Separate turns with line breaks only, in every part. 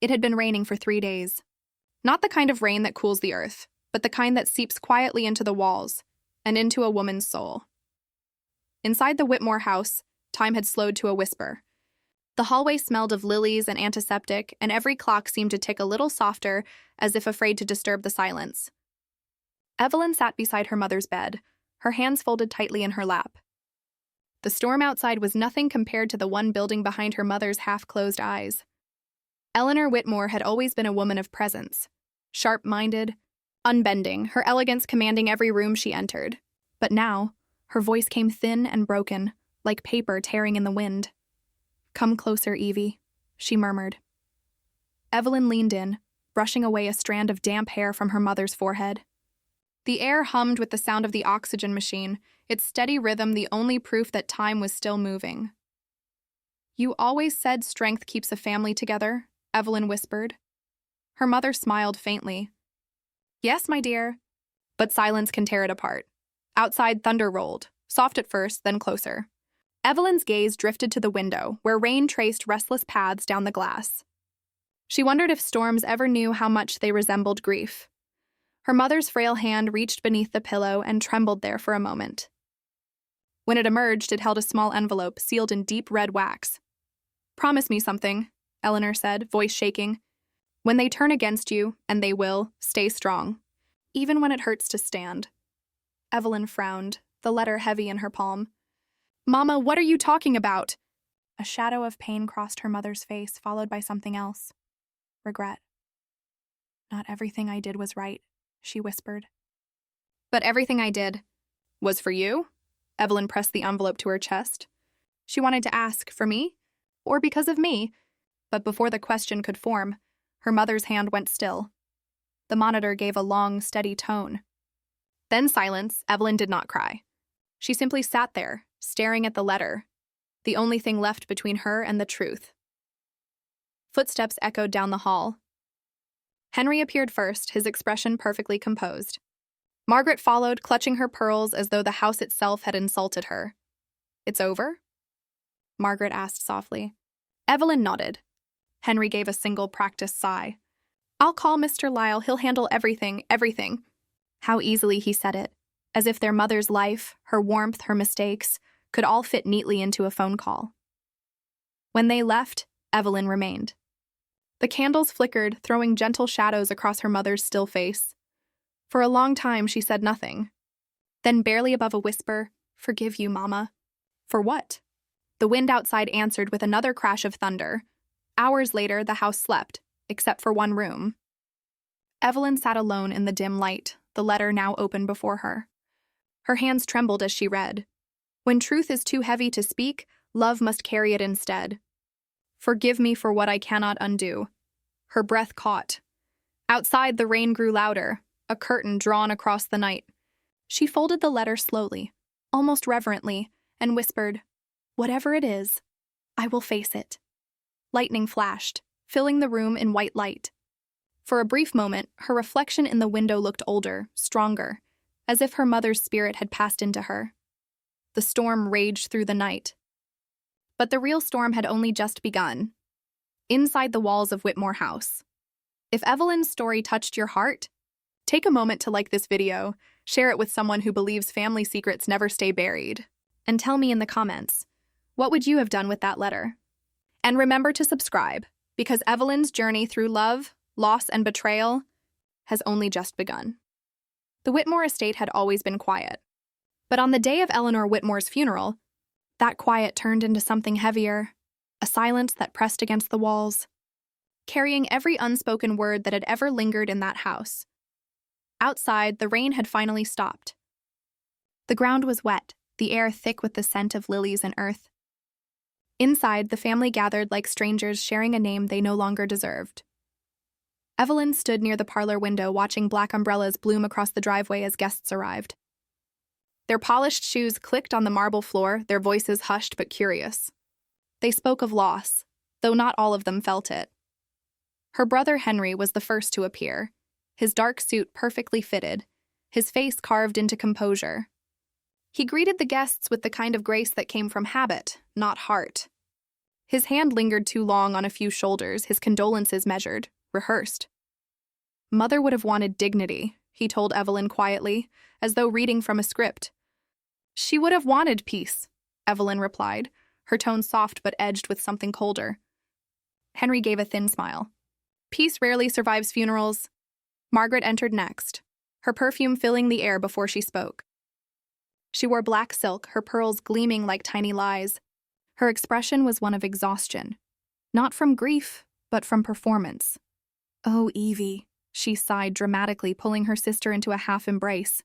It had been raining for 3 days. Not the kind of rain that cools the earth, but the kind that seeps quietly into the walls and into a woman's soul. Inside the Whitmore house, time had slowed to a whisper. The hallway smelled of lilies and antiseptic, and every clock seemed to tick a little softer, as if afraid to disturb the silence. Evelyn sat beside her mother's bed, her hands folded tightly in her lap. The storm outside was nothing compared to the one building behind her mother's half-closed eyes. Eleanor Whitmore had always been a woman of presence, sharp-minded, unbending, her elegance commanding every room she entered. But now, her voice came thin and broken, like paper tearing in the wind. "Come closer, Evie," she murmured. Evelyn leaned in, brushing away a strand of damp hair from her mother's forehead. The air hummed with the sound of the oxygen machine, its steady rhythm the only proof that time was still moving. "You always said strength keeps a family together," Evelyn whispered. Her mother smiled faintly. "Yes, my dear." But silence can tear it apart. Outside, thunder rolled, soft at first, then closer. Evelyn's gaze drifted to the window, where rain traced restless paths down the glass. She wondered if storms ever knew how much they resembled grief. Her mother's frail hand reached beneath the pillow and trembled there for a moment. When it emerged, it held a small envelope sealed in deep red wax. "Promise me something," Eleanor said, voice shaking. "When they turn against you, and they will, stay strong, even when it hurts to stand." Evelyn frowned, the letter heavy in her palm. "Mama, what are you talking about?" A shadow of pain crossed her mother's face, followed by something else. Regret. "Not everything I did was right," she whispered. "But everything I did was for you?" Evelyn pressed the envelope to her chest. She wanted to ask, for me? Or because of me? But before the question could form, her mother's hand went still. The monitor gave a long, steady tone. Then silence. Evelyn did not cry. She simply sat there, staring at the letter, the only thing left between her and the truth. Footsteps echoed down the hall. Henry appeared first, his expression perfectly composed. Margaret followed, clutching her pearls as though the house itself had insulted her. "It's over?" Margaret asked softly. Evelyn nodded. Henry gave a single practiced sigh. "I'll call Mr. Lyle, he'll handle everything, everything." How easily he said it, as if their mother's life, her warmth, her mistakes, could all fit neatly into a phone call. When they left, Evelyn remained. The candles flickered, throwing gentle shadows across her mother's still face. For a long time, she said nothing. Then, barely above a whisper, "Forgive you, Mama." For what? The wind outside answered with another crash of thunder. Hours later, the house slept, except for one room. Evelyn sat alone in the dim light, the letter now open before her. Her hands trembled as she read. "When truth is too heavy to speak, love must carry it instead. Forgive me for what I cannot undo." Her breath caught. Outside, the rain grew louder, a curtain drawn across the night. She folded the letter slowly, almost reverently, and whispered, "Whatever it is, I will face it." Lightning flashed, filling the room in white light. For a brief moment, her reflection in the window looked older, stronger, as if her mother's spirit had passed into her. The storm raged through the night. But the real storm had only just begun. Inside the walls of Whitmore House. If Evelyn's story touched your heart, take a moment to like this video, share it with someone who believes family secrets never stay buried, and tell me in the comments, what would you have done with that letter? And remember to subscribe, because Evelyn's journey through love, loss, and betrayal has only just begun. The Whitmore estate had always been quiet. But on the day of Eleanor Whitmore's funeral, that quiet turned into something heavier, a silence that pressed against the walls, carrying every unspoken word that had ever lingered in that house. Outside, the rain had finally stopped. The ground was wet, the air thick with the scent of lilies and earth. Inside, the family gathered like strangers sharing a name they no longer deserved. Evelyn stood near the parlor window watching black umbrellas bloom across the driveway as guests arrived. Their polished shoes clicked on the marble floor, their voices hushed but curious. They spoke of loss, though not all of them felt it. Her brother Henry was the first to appear, his dark suit perfectly fitted, his face carved into composure. He greeted the guests with the kind of grace that came from habit, not heart. His hand lingered too long on a few shoulders, his condolences measured, rehearsed. Mother would have wanted dignity, he told Evelyn quietly, as though reading from a script. She would have wanted peace, Evelyn replied, her tone soft but edged with something colder. Henry gave a thin smile. Peace rarely survives funerals. Margaret entered next, her perfume filling the air before she spoke. She wore black silk, her pearls gleaming like tiny lies. Her expression was one of exhaustion, not from grief, but from performance. Oh, Evie, she sighed dramatically, pulling her sister into a half embrace.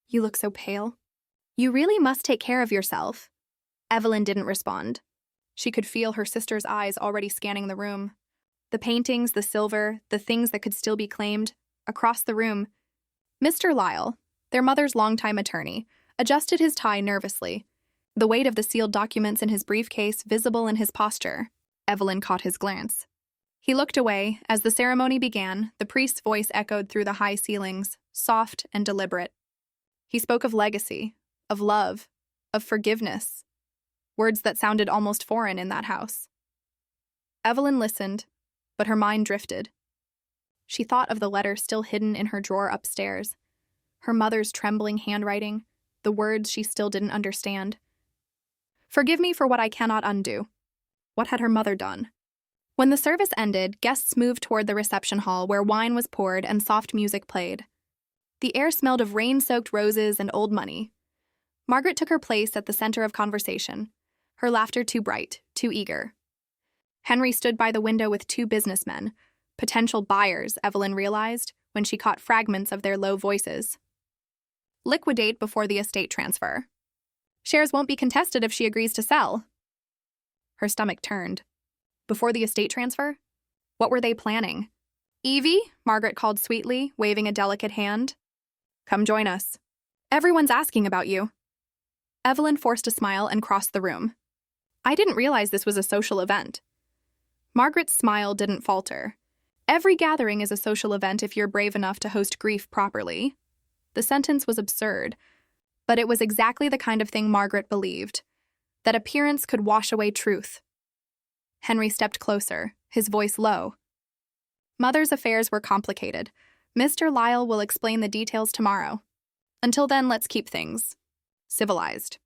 You look so pale. You really must take care of yourself. Evelyn didn't respond. She could feel her sister's eyes already scanning the room. The paintings, the silver, the things that could still be claimed. Across the room, Mr. Lyle, their mother's longtime attorney, adjusted his tie nervously, the weight of the sealed documents in his briefcase visible in his posture. Evelyn caught his glance. He looked away. As the ceremony began, the priest's voice echoed through the high ceilings, soft and deliberate. He spoke of legacy, of love, of forgiveness, words that sounded almost foreign in that house. Evelyn listened, but her mind drifted. She thought of the letter still hidden in her drawer upstairs, her mother's trembling handwriting, the words she still didn't understand. Forgive me for what I cannot undo. What had her mother done? When the service ended, guests moved toward the reception hall where wine was poured and soft music played. The air smelled of rain-soaked roses and old money. Margaret took her place at the center of conversation, her laughter too bright, too eager. Henry stood by the window with two businessmen, potential buyers, Evelyn realized when she caught fragments of their low voices. Liquidate before the estate transfer. Shares won't be contested if she agrees to sell. Her stomach turned. Before the estate transfer? What were they planning? Evie, Margaret called sweetly, waving a delicate hand. Come join us. Everyone's asking about you. Evelyn forced a smile and crossed the room. I didn't realize this was a social event. Margaret's smile didn't falter. Every gathering is a social event if you're brave enough to host grief properly. The sentence was absurd, but it was exactly the kind of thing Margaret believed, that appearance could wash away truth. Henry stepped closer, his voice low. Mother's affairs were complicated. Mr. Lyle will explain the details tomorrow. Until then, let's keep things civilized.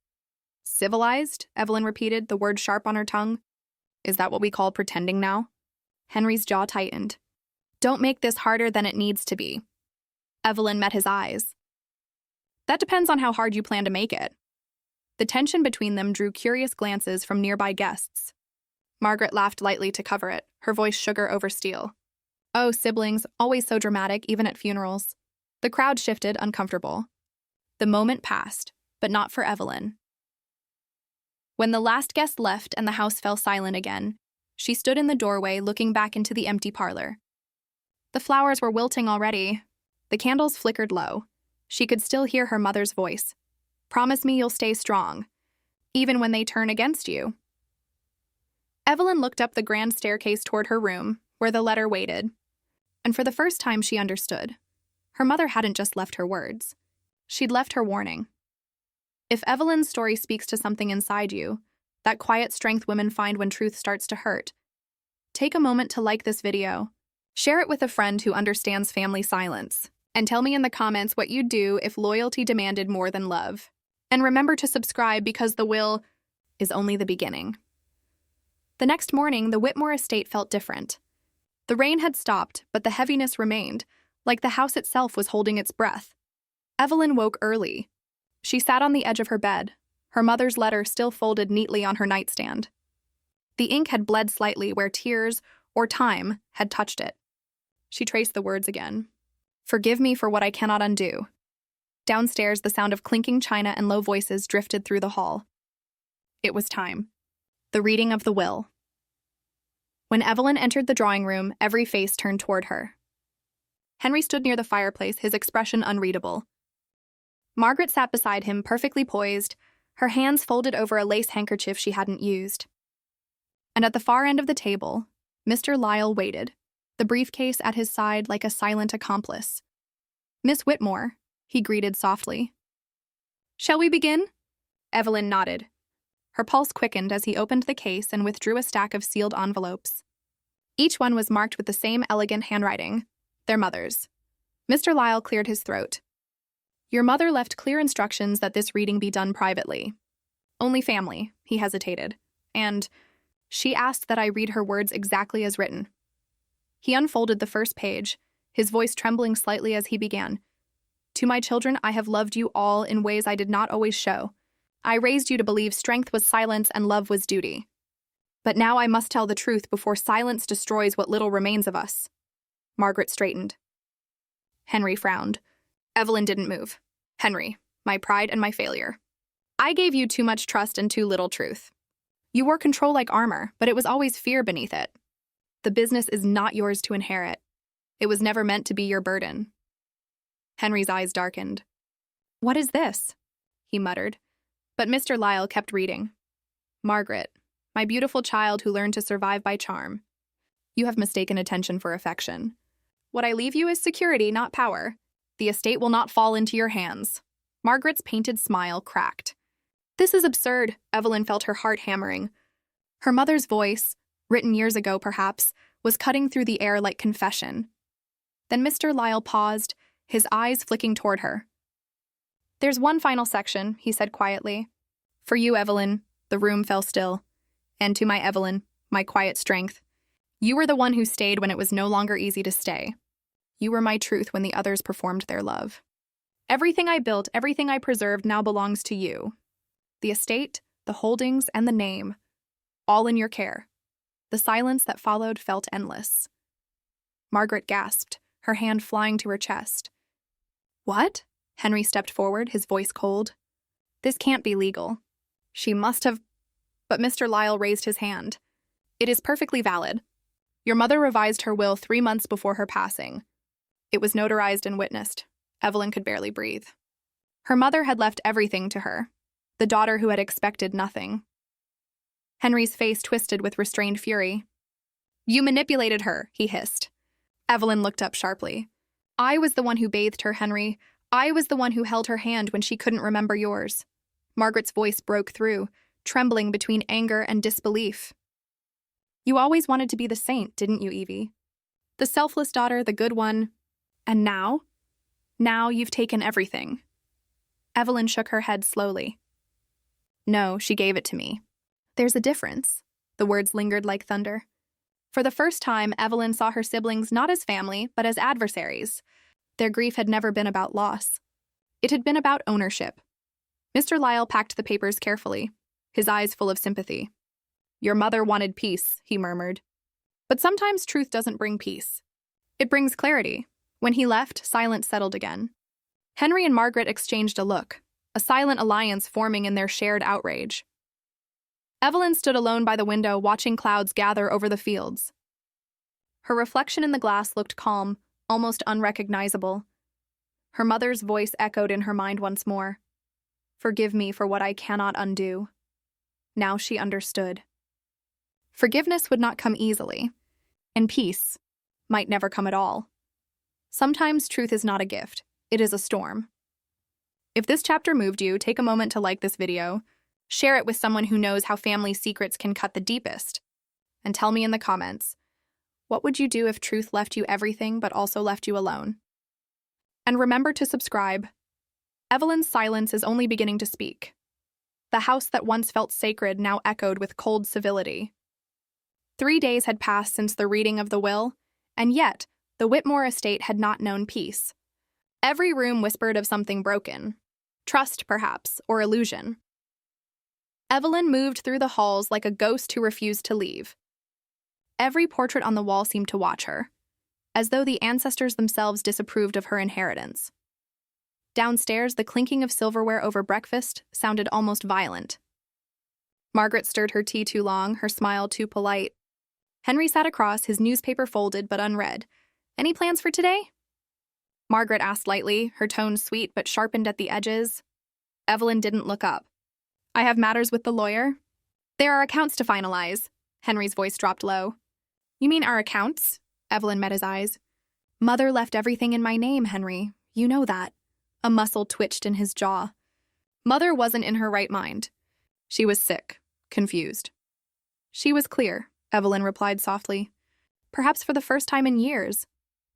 Civilized? Evelyn repeated, the word sharp on her tongue. Is that what we call pretending now? Henry's jaw tightened. Don't make this harder than it needs to be. Evelyn met his eyes. That depends on how hard you plan to make it. The tension between them drew curious glances from nearby guests. Margaret laughed lightly to cover it, her voice sugar over steel. Oh, siblings, always so dramatic, even at funerals. The crowd shifted, uncomfortable. The moment passed, but not for Evelyn. When the last guest left and the house fell silent again, she stood in the doorway looking back into the empty parlor. The flowers were wilting already. The candles flickered low. She could still hear her mother's voice. Promise me you'll stay strong, even when they turn against you. Evelyn looked up the grand staircase toward her room, where the letter waited. And for the first time she understood. Her mother hadn't just left her words. She'd left her warning. If Evelyn's story speaks to something inside you, that quiet strength women find when truth starts to hurt, take a moment to like this video, share it with a friend who understands family silence, and tell me in the comments what you'd do if loyalty demanded more than love. And remember to subscribe because the will is only the beginning. The next morning, the Whitmore estate felt different. The rain had stopped, but the heaviness remained, like the house itself was holding its breath. Evelyn woke early. She sat on the edge of her bed, her mother's letter still folded neatly on her nightstand. The ink had bled slightly where tears or time had touched it. She traced the words again. Forgive me for what I cannot undo. Downstairs, the sound of clinking china and low voices drifted through the hall. It was time. The reading of the will. When Evelyn entered the drawing room, every face turned toward her. Henry stood near the fireplace, his expression unreadable. Margaret sat beside him, perfectly poised, her hands folded over a lace handkerchief she hadn't used. And at the far end of the table, Mr. Lyle waited, the briefcase at his side like a silent accomplice. Miss Whitmore, he greeted softly. Shall we begin? Evelyn nodded. Her pulse quickened as he opened the case and withdrew a stack of sealed envelopes. Each one was marked with the same elegant handwriting, their mother's. Mr. Lyle cleared his throat. Your mother left clear instructions that this reading be done privately. Only family, he hesitated, and she asked that I read her words exactly as written. He unfolded the first page, his voice trembling slightly as he began. To my children, I have loved you all in ways I did not always show. I raised you to believe strength was silence and love was duty. But now I must tell the truth before silence destroys what little remains of us. Margaret straightened. Henry frowned. Evelyn didn't move. Henry, my pride and my failure. I gave you too much trust and too little truth. You wore control like armor, but it was always fear beneath it. The business is not yours to inherit. It was never meant to be your burden. Henry's eyes darkened. What is this? He muttered. But Mr. Lyle kept reading. Margaret, my beautiful child who learned to survive by charm. You have mistaken attention for affection. What I leave you is security, not power. The estate will not fall into your hands. Margaret's painted smile cracked. This is absurd, Evelyn felt her heart hammering. Her mother's voice, written years ago perhaps, was cutting through the air like confession. Then Mr. Lyle paused, his eyes flicking toward her. There's one final section, he said quietly. For you, Evelyn, the room fell still. And to my Evelyn, my quiet strength. You were the one who stayed when it was no longer easy to stay. You were my truth when the others performed their love. Everything I built, everything I preserved now belongs to you. The estate, the holdings, and the name, all in your care. The silence that followed felt endless. Margaret gasped, her hand flying to her chest. What? Henry stepped forward, his voice cold. This can't be legal. She must have... But Mr. Lyle raised his hand. It is perfectly valid. Your mother revised her will 3 months before her passing. It was notarized and witnessed. Evelyn could barely breathe. Her mother had left everything to her, the daughter who had expected nothing. Henry's face twisted with restrained fury. You manipulated her, he hissed. Evelyn looked up sharply. I was the one who bathed her, Henry. I was the one who held her hand when she couldn't remember yours. Margaret's voice broke through, trembling between anger and disbelief. You always wanted to be the saint, didn't you, Evie? The selfless daughter, the good one. And now? Now you've taken everything. Evelyn shook her head slowly. No, she gave it to me. There's a difference. The words lingered like thunder. For the first time, Evelyn saw her siblings not as family, but as adversaries. Their grief had never been about loss. It had been about ownership. Mr. Lyle packed the papers carefully, his eyes full of sympathy. Your mother wanted peace, he murmured. But sometimes truth doesn't bring peace. It brings clarity. When he left, silence settled again. Henry and Margaret exchanged a look, a silent alliance forming in their shared outrage. Evelyn stood alone by the window, watching clouds gather over the fields. Her reflection in the glass looked calm, almost unrecognizable. Her mother's voice echoed in her mind once more. Forgive me for what I cannot undo. Now she understood. Forgiveness would not come easily, and peace might never come at all. Sometimes truth is not a gift, it is a storm. If this chapter moved you, take a moment to like this video, share it with someone who knows how family secrets can cut the deepest, and tell me in the comments, what would you do if truth left you everything but also left you alone? And remember to subscribe. Evelyn's silence is only beginning to speak. The house that once felt sacred now echoed with cold civility. 3 days had passed since the reading of the will, and yet the Whitmore estate had not known peace. Every room whispered of something broken. Trust, perhaps, or illusion. Evelyn moved through the halls like a ghost who refused to leave. Every portrait on the wall seemed to watch her, as though the ancestors themselves disapproved of her inheritance. Downstairs, the clinking of silverware over breakfast sounded almost violent. Margaret stirred her tea too long, her smile too polite. Henry sat across, his newspaper folded but unread. Any plans for today? Margaret asked lightly, her tone sweet but sharpened at the edges. Evelyn didn't look up. I have matters with the lawyer. There are accounts to finalize. Henry's voice dropped low. You mean our accounts? Evelyn met his eyes. Mother left everything in my name, Henry. You know that. A muscle twitched in his jaw. Mother wasn't in her right mind. She was sick, confused. She was clear, Evelyn replied softly. Perhaps for the first time in years.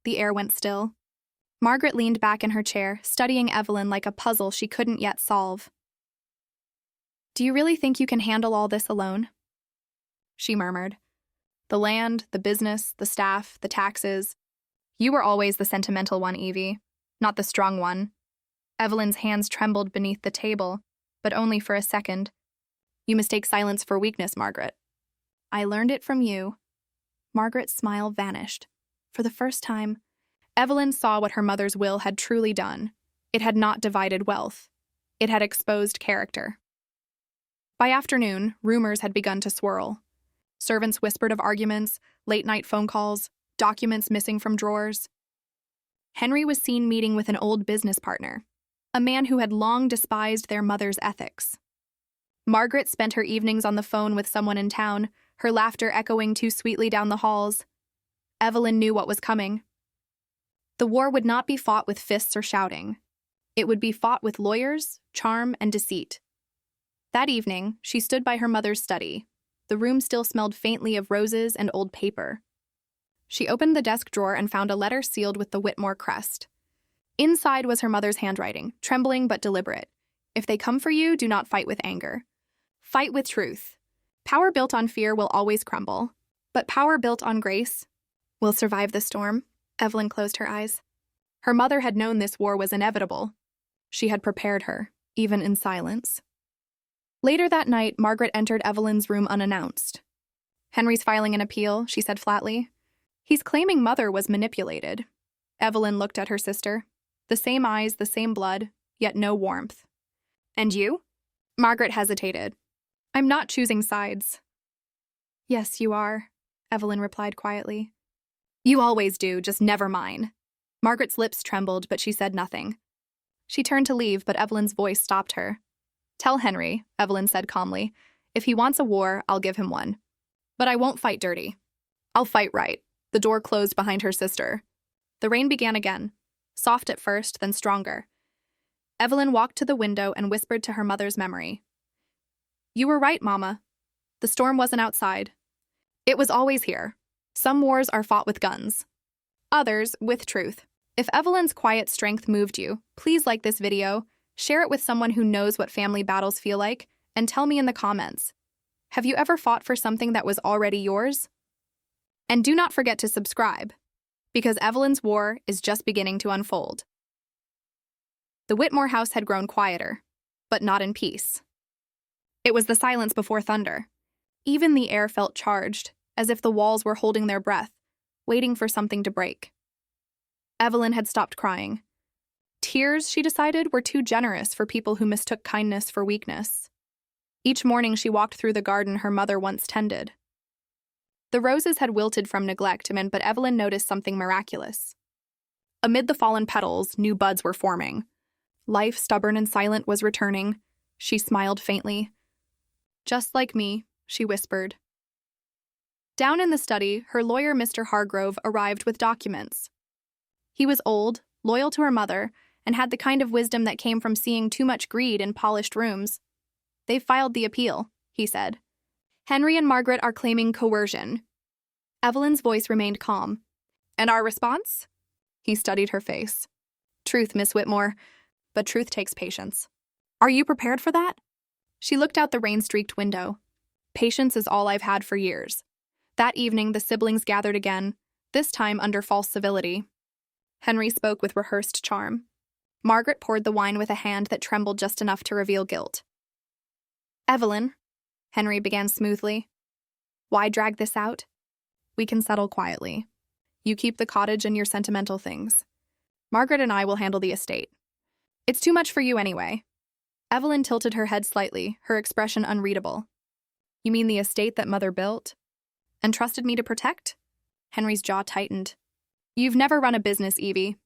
The air went still. Margaret leaned back in her chair, studying Evelyn like a puzzle she couldn't yet solve. Do you really think you can handle all this alone? She murmured. The land, the business, the staff, the taxes. You were always the sentimental one, Evie, not the strong one. Evelyn's hands trembled beneath the table, but only for a second. You mistake silence for weakness, Margaret. I learned it from you. Margaret's smile vanished. For the first time, Evelyn saw what her mother's will had truly done. It had not divided wealth. It had exposed character. By afternoon, rumors had begun to swirl. Servants whispered of arguments, late-night phone calls, documents missing from drawers. Henry was seen meeting with an old business partner, a man who had long despised their mother's ethics. Margaret spent her evenings on the phone with someone in town, her laughter echoing too sweetly down the halls. Evelyn knew what was coming. The war would not be fought with fists or shouting. It would be fought with lawyers, charm, and deceit. That evening, she stood by her mother's study. The room still smelled faintly of roses and old paper. She opened the desk drawer and found a letter sealed with the Whitmore crest. Inside was her mother's handwriting, trembling but deliberate. If they come for you, do not fight with anger. Fight with truth. Power built on fear will always crumble, but power built on grace will survive the storm. Evelyn closed her eyes. Her mother had known this war was inevitable. She had prepared her, even in silence. Later that night, Margaret entered Evelyn's room unannounced. Henry's filing an appeal, she said flatly. He's claiming Mother was manipulated. Evelyn looked at her sister. The same eyes, the same blood, yet no warmth. And you? Margaret hesitated. I'm not choosing sides. Yes, you are, Evelyn replied quietly. You always do, just never mine. Margaret's lips trembled, but she said nothing. She turned to leave, but Evelyn's voice stopped her. Tell Henry, Evelyn said calmly. If he wants a war, I'll give him one. But I won't fight dirty. I'll fight right. The door closed behind her sister. The rain began again, soft at first, then stronger. Evelyn walked to the window and whispered to her mother's memory. You were right, Mama. The storm wasn't outside. It was always here. Some wars are fought with guns. Others, with truth. If Evelyn's quiet strength moved you, please like this video, share it with someone who knows what family battles feel like, and tell me in the comments. Have you ever fought for something that was already yours? And do not forget to subscribe, because Evelyn's war is just beginning to unfold. The Whitmore house had grown quieter, but not in peace. It was the silence before thunder. Even the air felt charged, as if the walls were holding their breath, waiting for something to break. Evelyn had stopped crying. Tears, she decided, were too generous for people who mistook kindness for weakness. Each morning she walked through the garden her mother once tended. The roses had wilted from neglect, but Evelyn noticed something miraculous. Amid the fallen petals, new buds were forming. Life, stubborn and silent, was returning. She smiled faintly. Just like me, she whispered. Down in the study, her lawyer, Mr. Hargrove, arrived with documents. He was old, loyal to her mother, and had the kind of wisdom that came from seeing too much greed in polished rooms. They've filed the appeal, he said. Henry and Margaret are claiming coercion. Evelyn's voice remained calm. And our response? He studied her face. Truth, Miss Whitmore, but truth takes patience. Are you prepared for that? She looked out the rain-streaked window. Patience is all I've had for years. That evening, the siblings gathered again, this time under false civility. Henry spoke with rehearsed charm. Margaret poured the wine with a hand that trembled just enough to reveal guilt. Evelyn, Henry began smoothly. Why drag this out? We can settle quietly. You keep the cottage and your sentimental things. Margaret and I will handle the estate. It's too much for you anyway. Evelyn tilted her head slightly, her expression unreadable. You mean the estate that Mother built? And trusted me to protect? Henry's jaw tightened. You've never run a business, Evie.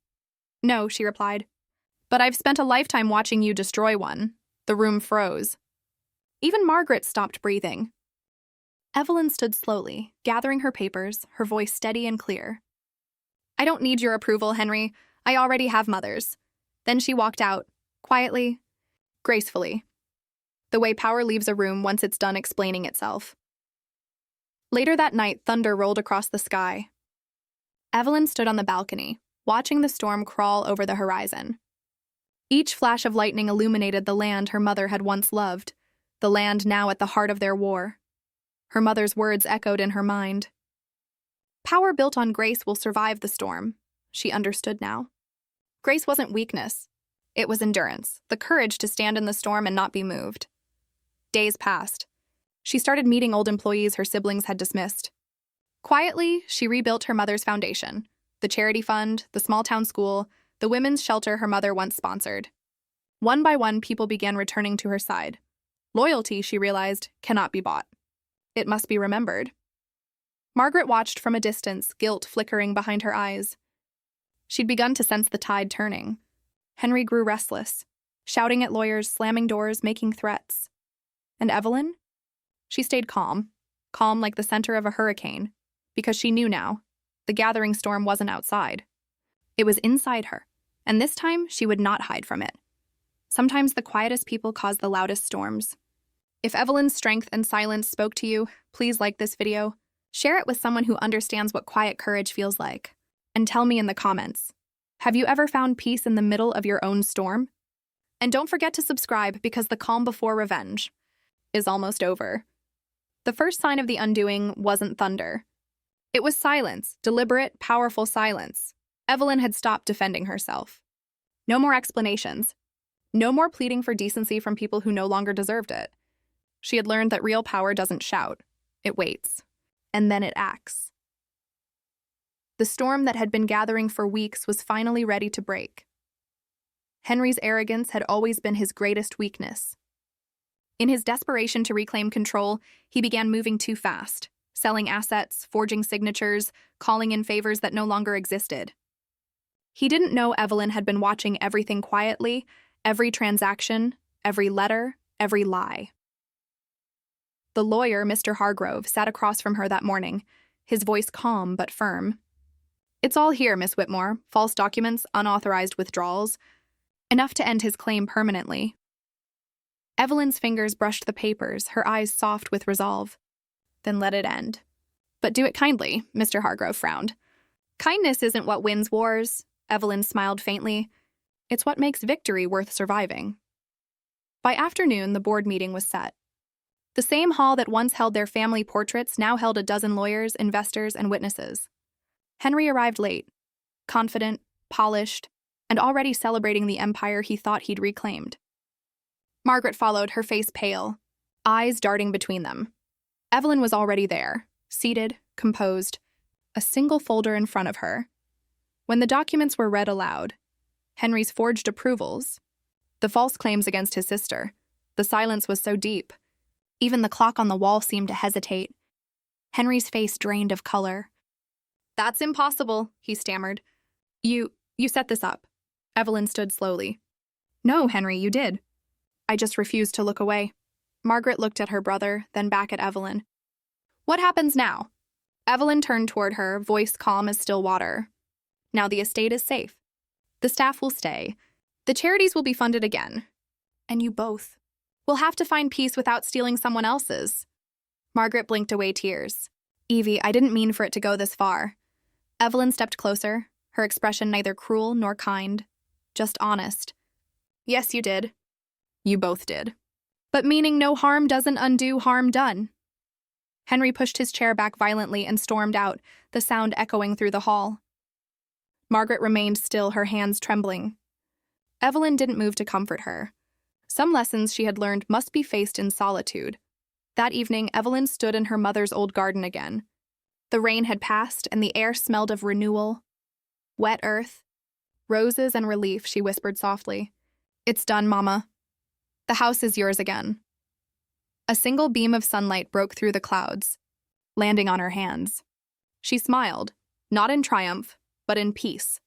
No, she replied. But I've spent a lifetime watching you destroy one. The room froze. Even Margaret stopped breathing. Evelyn stood slowly, gathering her papers, her voice steady and clear. I don't need your approval, Henry. I already have Mother's. Then she walked out, quietly, gracefully. the way power leaves a room once it's done explaining itself. Later that night, thunder rolled across the sky. Evelyn stood on the balcony, watching the storm crawl over the horizon. Each flash of lightning illuminated the land her mother had once loved, the land now at the heart of their war. Her mother's words echoed in her mind. Power built on grace will survive the storm, she understood now. Grace wasn't weakness. It was endurance, the courage to stand in the storm and not be moved. Days passed. She started meeting old employees her siblings had dismissed. Quietly, she rebuilt her mother's foundation, the charity fund, the small-town school, the women's shelter her mother once sponsored. One by one, people began returning to her side. Loyalty, she realized, cannot be bought. It must be remembered. Margaret watched from a distance, guilt flickering behind her eyes. She'd begun to sense the tide turning. Henry grew restless, shouting at lawyers, slamming doors, making threats. And Evelyn? She stayed calm like the center of a hurricane, because she knew now, the gathering storm wasn't outside. It was inside her, and this time she would not hide from it. Sometimes the quietest people cause the loudest storms. If Evelyn's strength and silence spoke to you, please like this video, share it with someone who understands what quiet courage feels like, and tell me in the comments, have you ever found peace in the middle of your own storm? And don't forget to subscribe because the calm before revenge is almost over. The first sign of the undoing wasn't thunder. It was silence, deliberate, powerful silence. Evelyn had stopped defending herself. No more explanations. No more pleading for decency from people who no longer deserved it. She had learned that real power doesn't shout. It waits. And then it acts. The storm that had been gathering for weeks was finally ready to break. Henry's arrogance had always been his greatest weakness. In his desperation to reclaim control, he began moving too fast, selling assets, forging signatures, calling in favors that no longer existed. He didn't know Evelyn had been watching everything quietly, every transaction, every letter, every lie. The lawyer, Mr. Hargrove, sat across from her that morning, his voice calm but firm. It's all here, Miss Whitmore. False documents, unauthorized withdrawals. Enough to end his claim permanently. Evelyn's fingers brushed the papers, her eyes soft with resolve. Then let it end. But do it kindly, Mr. Hargrove frowned. Kindness isn't what wins wars, Evelyn smiled faintly. It's what makes victory worth surviving. By afternoon, the board meeting was set. The same hall that once held their family portraits now held a dozen lawyers, investors, and witnesses. Henry arrived late, confident, polished, and already celebrating the empire he thought he'd reclaimed. Margaret followed, her face pale, eyes darting between them. Evelyn was already there, seated, composed, a single folder in front of her. When the documents were read aloud, Henry's forged approvals, the false claims against his sister, the silence was so deep. Even the clock on the wall seemed to hesitate. Henry's face drained of color. That's impossible, he stammered. You set this up. Evelyn stood slowly. No, Henry, you did. I just refused to look away. Margaret looked at her brother, then back at Evelyn. What happens now? Evelyn turned toward her, voice calm as still water. Now the estate is safe. The staff will stay. The charities will be funded again. And you both will have to find peace without stealing someone else's. Margaret blinked away tears. Evie, I didn't mean for it to go this far. Evelyn stepped closer, her expression neither cruel nor kind, just honest. Yes, you did. You both did. But meaning no harm doesn't undo harm done. Henry pushed his chair back violently and stormed out, the sound echoing through the hall. Margaret remained still, her hands trembling. Evelyn didn't move to comfort her. Some lessons she had learned must be faced in solitude. That evening, Evelyn stood in her mother's old garden again. The rain had passed, and the air smelled of renewal. Wet earth. Roses and relief, she whispered softly. It's done, Mama. The house is yours again. A single beam of sunlight broke through the clouds, landing on her hands. She smiled, not in triumph, but in peace.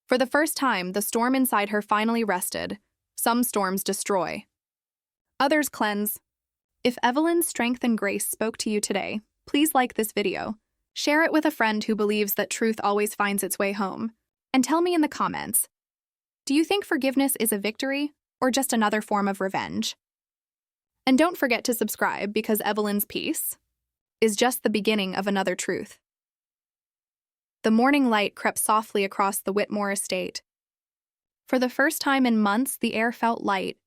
For the first time, the storm inside her finally rested. Some storms destroy. Others cleanse. If Evelyn's strength and grace spoke to you today, please like this video. Share it with a friend who believes that truth always finds its way home. And tell me in the comments, do you think forgiveness is a victory or just another form of revenge? And don't forget to subscribe because Evelyn's piece is just the beginning of another truth. The morning light crept softly across the Whitmore estate. For the first time in months, the air felt light,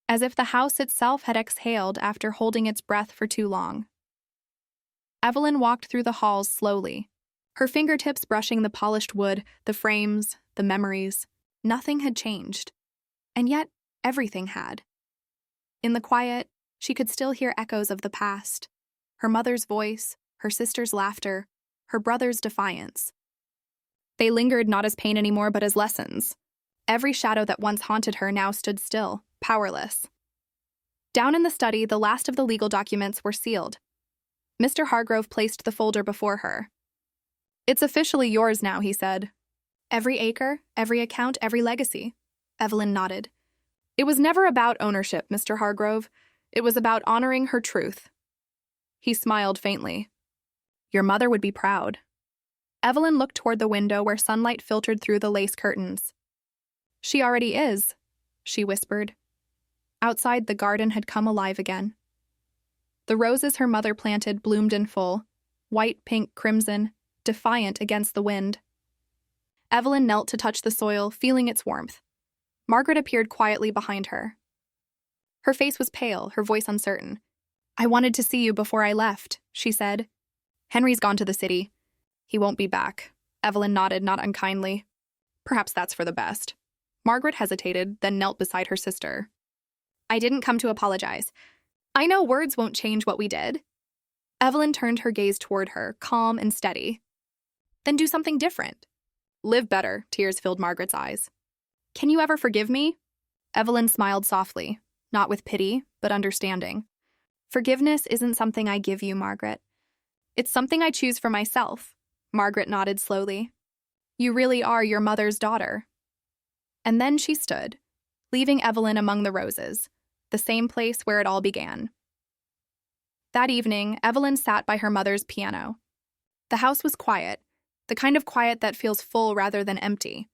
as if the house itself had exhaled after holding its breath for too long. Evelyn walked through the halls slowly, her fingertips brushing the polished wood, the frames, the memories. Nothing had changed, and yet everything had. In the quiet, she could still hear echoes of the past, her mother's voice, her sister's laughter, her brother's defiance. They lingered not as pain anymore, but as lessons. Every shadow that once haunted her now stood still, powerless. Down in the study, the last of the legal documents were sealed. Mr. Hargrove placed the folder before her. "It's officially yours now," he said. "Every acre, every account, every legacy." Evelyn nodded. "It was never about ownership, Mr. Hargrove. It was about honoring her truth." He smiled faintly. "Your mother would be proud." Evelyn looked toward the window where sunlight filtered through the lace curtains. "She already is," she whispered. Outside, the garden had come alive again. The roses her mother planted bloomed in full, white, pink, crimson, defiant against the wind. Evelyn knelt to touch the soil, feeling its warmth. Margaret appeared quietly behind her. Her face was pale, her voice uncertain. "I wanted to see you before I left," she said. "Henry's gone to the city. He won't be back." Evelyn nodded, not unkindly. "Perhaps that's for the best." Margaret hesitated, then knelt beside her sister. "I didn't come to apologize. I know words won't change what we did." Evelyn turned her gaze toward her, calm and steady. "Then do something different. Live better," tears filled Margaret's eyes. "Can you ever forgive me?" Evelyn smiled softly, not with pity, but understanding. "Forgiveness isn't something I give you, Margaret. It's something I choose for myself." Margaret nodded slowly. "You really are your mother's daughter." And then she stood, leaving Evelyn among the roses, the same place where it all began. That evening, Evelyn sat by her mother's piano. The house was quiet, the kind of quiet that feels full rather than empty.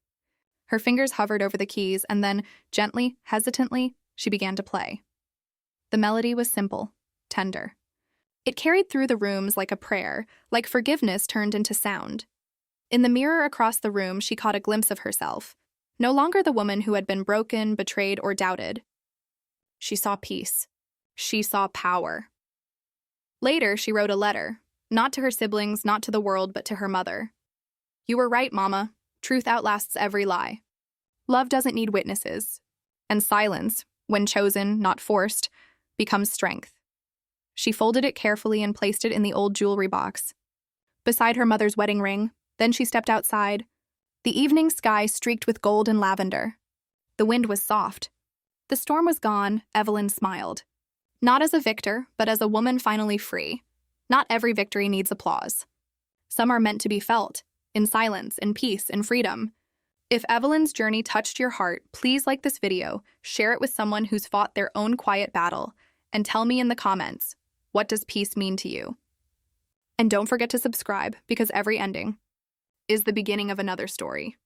Her fingers hovered over the keys, and then, gently, hesitantly, she began to play. The melody was simple, tender. It carried through the rooms like a prayer, like forgiveness turned into sound. In the mirror across the room, she caught a glimpse of herself, no longer the woman who had been broken, betrayed, or doubted. She saw peace. She saw power. Later, she wrote a letter, not to her siblings, not to the world, but to her mother. "You were right, Mama. Truth outlasts every lie. Love doesn't need witnesses. And silence, when chosen, not forced, becomes strength." She folded it carefully and placed it in the old jewelry box, beside her mother's wedding ring. Then she stepped outside. The evening sky streaked with gold and lavender. The wind was soft. The storm was gone. Evelyn smiled. Not as a victor, but as a woman finally free. Not every victory needs applause. Some are meant to be felt, in silence, in peace, in freedom. If Evelyn's journey touched your heart, please like this video, share it with someone who's fought their own quiet battle, and tell me in the comments, what does peace mean to you? And don't forget to subscribe, because every ending is the beginning of another story.